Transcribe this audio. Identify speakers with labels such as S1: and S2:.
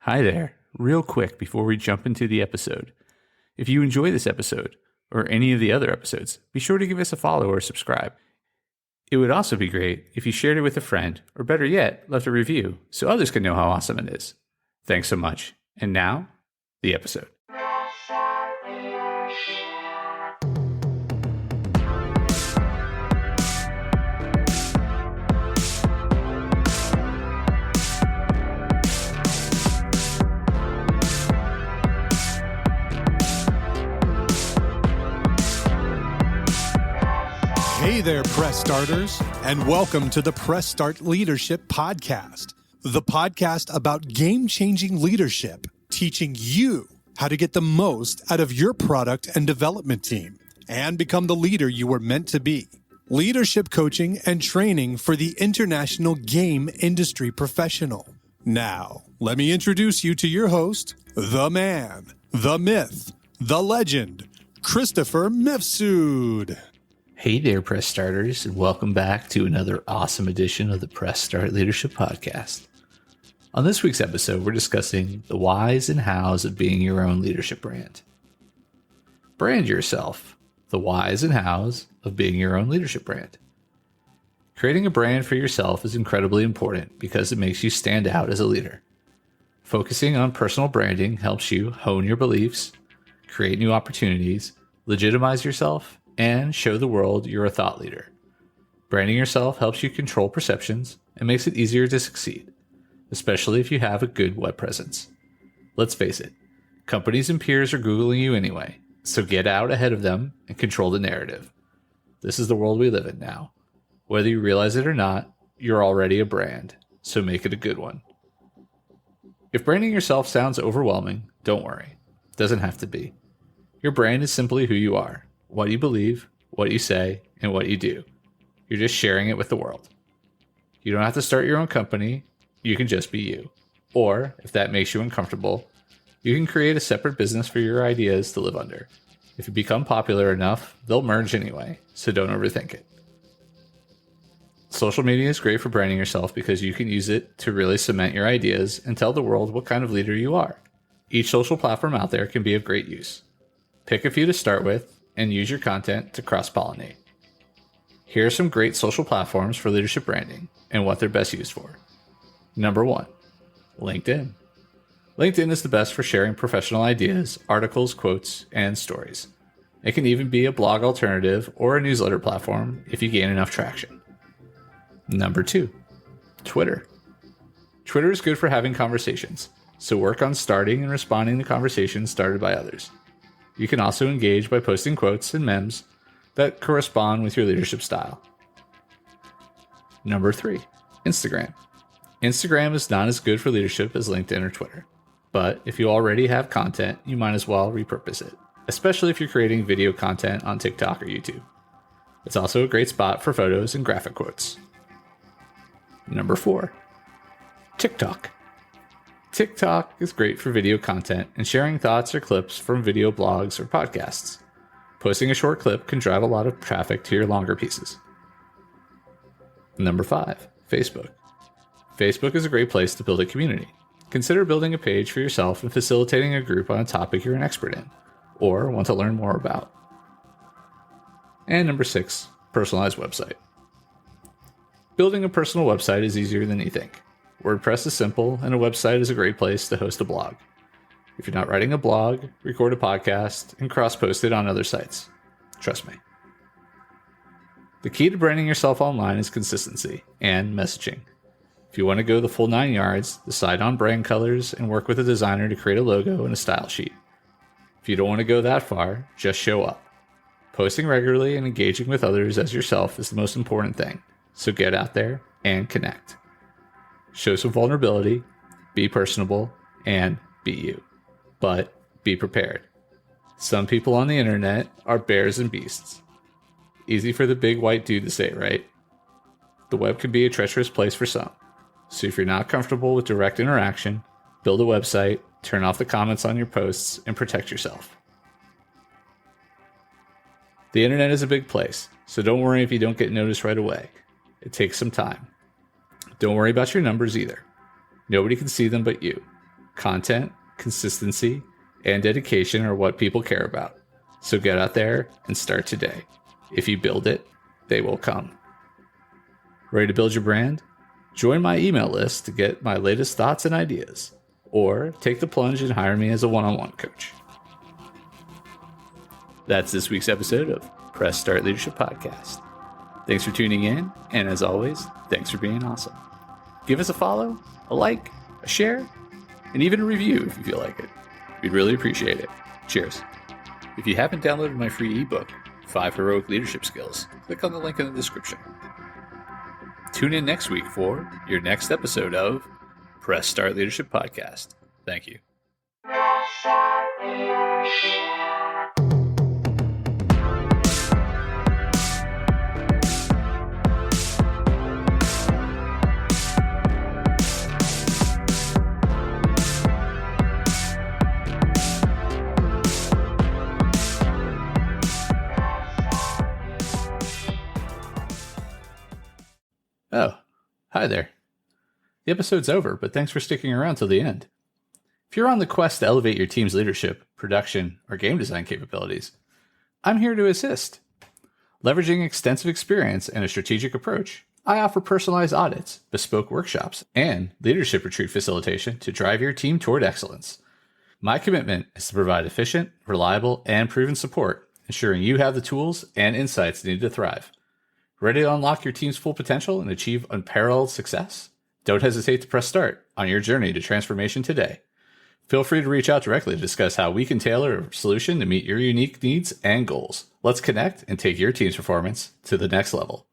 S1: Hi there. Real quick before we jump into the episode. If you enjoy this episode, or any of the other episodes, be sure to give us a follow or subscribe. It would also be great if you shared it with a friend, or better yet, left a review so others can know how awesome it is. Thanks so much. And now, the episode.
S2: Hey there, Press Starters, and welcome to the Press Start Leadership Podcast, the podcast about game-changing leadership, teaching you how to get the most out of your product and development team and become the leader you were meant to be. Leadership coaching and training for the international game industry professional. Now, let me introduce you to your host, the man, the myth, the legend, Christopher Mifsud.
S1: Hey there, Press Starters, and welcome back to another awesome edition of the Press Start Leadership Podcast. On this week's episode, we're discussing the whys and hows of being your own leadership brand. Brand yourself. The whys and hows of being your own leadership brand. Creating a brand for yourself is incredibly important because it makes you stand out as a leader. Focusing on personal branding helps you hone your beliefs, create new opportunities, legitimize yourself, and show the world you're a thought leader. Branding yourself helps you control perceptions and makes it easier to succeed, especially if you have a good web presence. Let's face it, companies and peers are Googling you anyway, so get out ahead of them and control the narrative. This is the world we live in now. Whether you realize it or not, you're already a brand, so make it a good one. If branding yourself sounds overwhelming, don't worry. It doesn't have to be. Your brand is simply who you are. What you believe, what you say, and what you do. You're just sharing it with the world. You don't have to start your own company. You can just be you. Or, if that makes you uncomfortable, you can create a separate business for your ideas to live under. If you become popular enough, they'll merge anyway, so don't overthink it. Social media is great for branding yourself because you can use it to really cement your ideas and tell the world what kind of leader you are. Each social platform out there can be of great use. Pick a few to start with, and use your content to cross-pollinate. Here are some great social platforms for leadership branding and what they're best used for. Number 1, LinkedIn. LinkedIn is the best for sharing professional ideas, articles, quotes, and stories. It can even be a blog alternative or a newsletter platform if you gain enough traction. Number 2, Twitter. Twitter is good for having conversations, so work on starting and responding to conversations started by others. You can also engage by posting quotes and memes that correspond with your leadership style. Number 3, Instagram. Instagram is not as good for leadership as LinkedIn or Twitter, but if you already have content, you might as well repurpose it, especially if you're creating video content on TikTok or YouTube. It's also a great spot for photos and graphic quotes. Number 4, TikTok. TikTok is great for video content and sharing thoughts or clips from video blogs or podcasts. Posting a short clip can drive a lot of traffic to your longer pieces. Number 5, Facebook. Facebook is a great place to build a community. Consider building a page for yourself and facilitating a group on a topic you're an expert in, or want to learn more about. And number 6, personalized website. Building a personal website is easier than you think. WordPress is simple, and a website is a great place to host a blog. If you're not writing a blog, record a podcast and cross-post it on other sites. Trust me. The key to branding yourself online is consistency and messaging. If you want to go the full 9 yards, decide on brand colors and work with a designer to create a logo and a style sheet. If you don't want to go that far, just show up. Posting regularly and engaging with others as yourself is the most important thing, so get out there and connect. Show some vulnerability, be personable, and be you. But be prepared. Some people on the internet are bears and beasts. Easy for the big white dude to say, right? The web can be a treacherous place for some. So if you're not comfortable with direct interaction, build a website, turn off the comments on your posts, and protect yourself. The internet is a big place, so don't worry if you don't get noticed right away. It takes some time. Don't worry about your numbers either. Nobody can see them but you. Content, consistency, and dedication are what people care about. So get out there and start today. If you build it, they will come. Ready to build your brand? Join my email list to get my latest thoughts and ideas, or take the plunge and hire me as a one-on-one coach. That's this week's episode of Press Start Leadership Podcast. Thanks for tuning in, and as always, thanks for being awesome. Give us a follow, a like, a share, and even a review if you feel like it. We'd really appreciate it. Cheers. If you haven't downloaded my free ebook, 5 Heroic Leadership Skills, click on the link in the description. Tune in next week for your next episode of Press Start Leadership Podcast. Thank you. Oh, hi there. The episode's over, but thanks for sticking around till the end. If you're on the quest to elevate your team's leadership, production, or game design capabilities, I'm here to assist. Leveraging extensive experience and a strategic approach, I offer personalized audits, bespoke workshops, and leadership retreat facilitation to drive your team toward excellence. My commitment is to provide efficient, reliable, and proven support, ensuring you have the tools and insights needed to thrive. Ready to unlock your team's full potential and achieve unparalleled success? Don't hesitate to press start on your journey to transformation today. Feel free to reach out directly to discuss how we can tailor a solution to meet your unique needs and goals. Let's connect and take your team's performance to the next level.